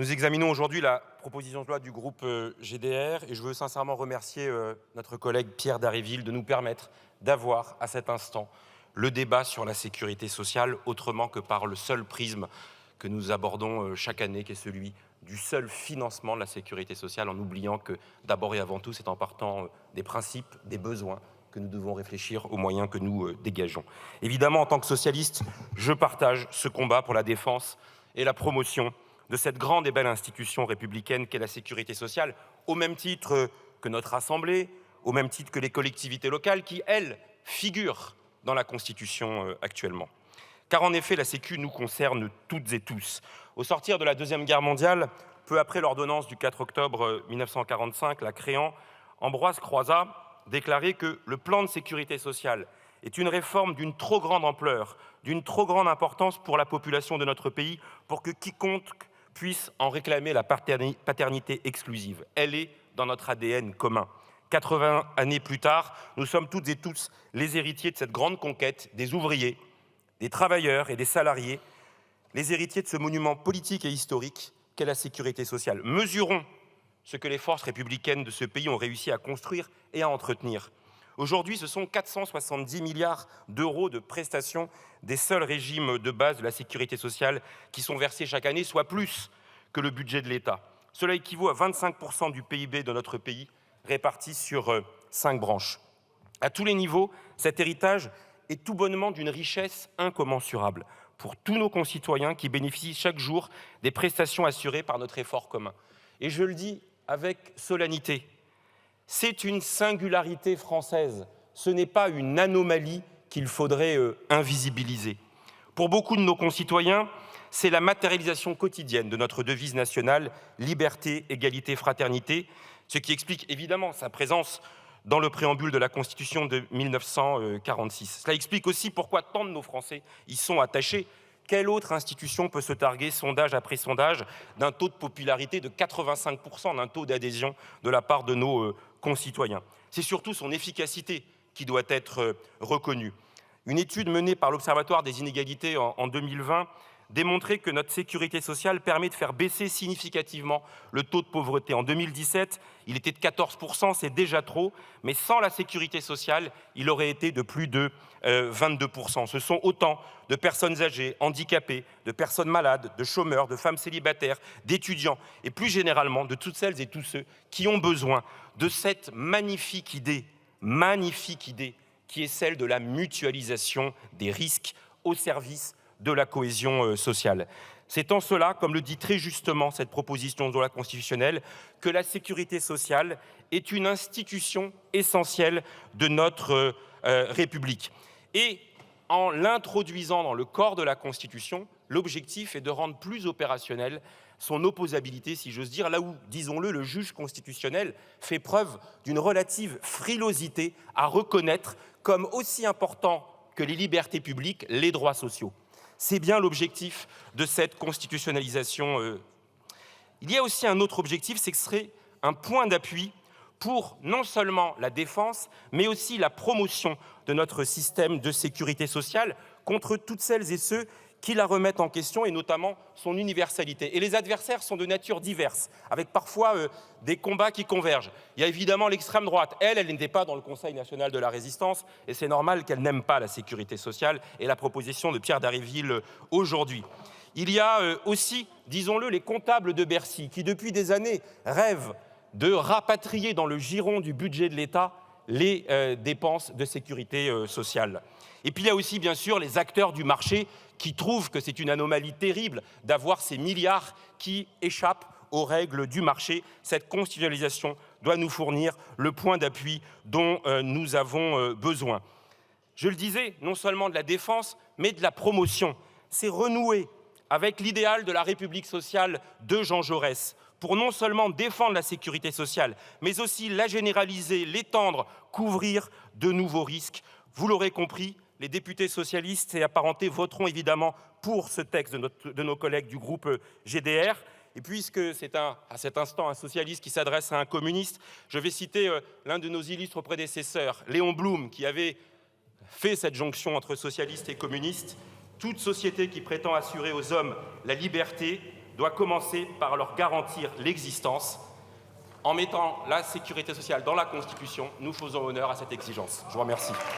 Nous examinons aujourd'hui la proposition de loi du groupe GDR et je veux sincèrement remercier notre collègue Pierre Dharréville de nous permettre d'avoir à cet instant le débat sur la sécurité sociale autrement que par le seul prisme que nous abordons chaque année, qui est celui du seul financement de la sécurité sociale, en oubliant que d'abord et avant tout, c'est en partant des principes, des besoins, que nous devons réfléchir aux moyens que nous dégageons. Évidemment, en tant que socialiste, je partage ce combat pour la défense et la promotion de cette grande et belle institution républicaine qu'est la sécurité sociale, au même titre que notre Assemblée, au même titre que les collectivités locales qui, elles, figurent dans la Constitution actuellement. Car en effet, la Sécu nous concerne toutes et tous. Au sortir de la Deuxième Guerre mondiale, peu après l'ordonnance du 4 octobre 1945, la créant, Ambroise Croizat déclarait que le plan de sécurité sociale est une réforme d'une trop grande ampleur, d'une trop grande importance pour la population de notre pays, pour que quiconque puisse en réclamer la paternité exclusive. Elle est dans notre ADN commun. 80 années plus tard, nous sommes toutes et tous les héritiers de cette grande conquête des ouvriers, des travailleurs et des salariés, les héritiers de ce monument politique et historique qu'est la sécurité sociale. Mesurons ce que les forces républicaines de ce pays ont réussi à construire et à entretenir. Aujourd'hui, ce sont 470 milliards d'euros de prestations des seuls régimes de base de la sécurité sociale qui sont versés chaque année, soit plus que le budget de l'État. Cela équivaut à 25% du PIB de notre pays, réparti sur 5 branches. À tous les niveaux, cet héritage est tout bonnement d'une richesse incommensurable pour tous nos concitoyens qui bénéficient chaque jour des prestations assurées par notre effort commun. Et je le dis avec solennité, c'est une singularité française, ce n'est pas une anomalie qu'il faudrait invisibiliser. Pour beaucoup de nos concitoyens, c'est la matérialisation quotidienne de notre devise nationale, liberté, égalité, fraternité, ce qui explique évidemment sa présence dans le préambule de la Constitution de 1946. Cela explique aussi pourquoi tant de nos Français y sont attachés. Quelle autre institution peut se targuer, sondage après sondage, d'un taux de popularité de 85%, d'un taux d'adhésion de la part de nos concitoyens? C'est surtout son efficacité qui doit être reconnue. Une étude menée par l'Observatoire des inégalités en 2020 démontrait que notre sécurité sociale permet de faire baisser significativement le taux de pauvreté. En 2017, il était de 14%, c'est déjà trop, mais sans la sécurité sociale, il aurait été de plus de 22%. Ce sont autant de personnes âgées, handicapées, de personnes malades, de chômeurs, de femmes célibataires, d'étudiants et plus généralement de toutes celles et tous ceux qui ont besoin de cette magnifique idée qui est celle de la mutualisation des risques au service de la cohésion sociale. C'est en cela, comme le dit très justement cette proposition de loi constitutionnelle, que la sécurité sociale est une institution essentielle de notre République. Et en l'introduisant dans le corps de la Constitution, l'objectif est de rendre plus opérationnelle son opposabilité, si j'ose dire, là où, disons-le, le juge constitutionnel fait preuve d'une relative frilosité à reconnaître comme aussi important que les libertés publiques les droits sociaux. C'est bien l'objectif de cette constitutionnalisation. Il y a aussi un autre objectif, c'est que ce serait un point d'appui pour non seulement la défense, mais aussi la promotion de notre système de sécurité sociale contre toutes celles et ceux qui la remettent en question, et notamment son universalité. Et les adversaires sont de nature diverse, avec parfois des combats qui convergent. Il y a évidemment l'extrême droite. Elle n'était pas dans le Conseil national de la résistance, et c'est normal qu'elle n'aime pas la sécurité sociale et la proposition de Pierre Dharréville aujourd'hui. Il y a aussi, disons-le, les comptables de Bercy, qui depuis des années rêvent de rapatrier dans le giron du budget de l'État les dépenses de sécurité sociale. Et puis il y a aussi, bien sûr, les acteurs du marché qui trouvent que c'est une anomalie terrible d'avoir ces milliards qui échappent aux règles du marché. Cette constitutionnalisation doit nous fournir le point d'appui dont nous avons besoin. Je le disais, non seulement de la défense, mais de la promotion. C'est renouer avec l'idéal de la République sociale de Jean Jaurès, pour non seulement défendre la sécurité sociale, mais aussi la généraliser, l'étendre, couvrir de nouveaux risques. Vous l'aurez compris, les députés socialistes et apparentés voteront évidemment pour ce texte de nos collègues du groupe GDR. Et puisque c'est à cet instant un socialiste qui s'adresse à un communiste, je vais citer l'un de nos illustres prédécesseurs, Léon Blum, qui avait fait cette jonction entre socialistes et communistes. Toute société qui prétend assurer aux hommes la liberté doit commencer par leur garantir l'existence. En mettant la sécurité sociale dans la Constitution, nous faisons honneur à cette exigence. Je vous remercie.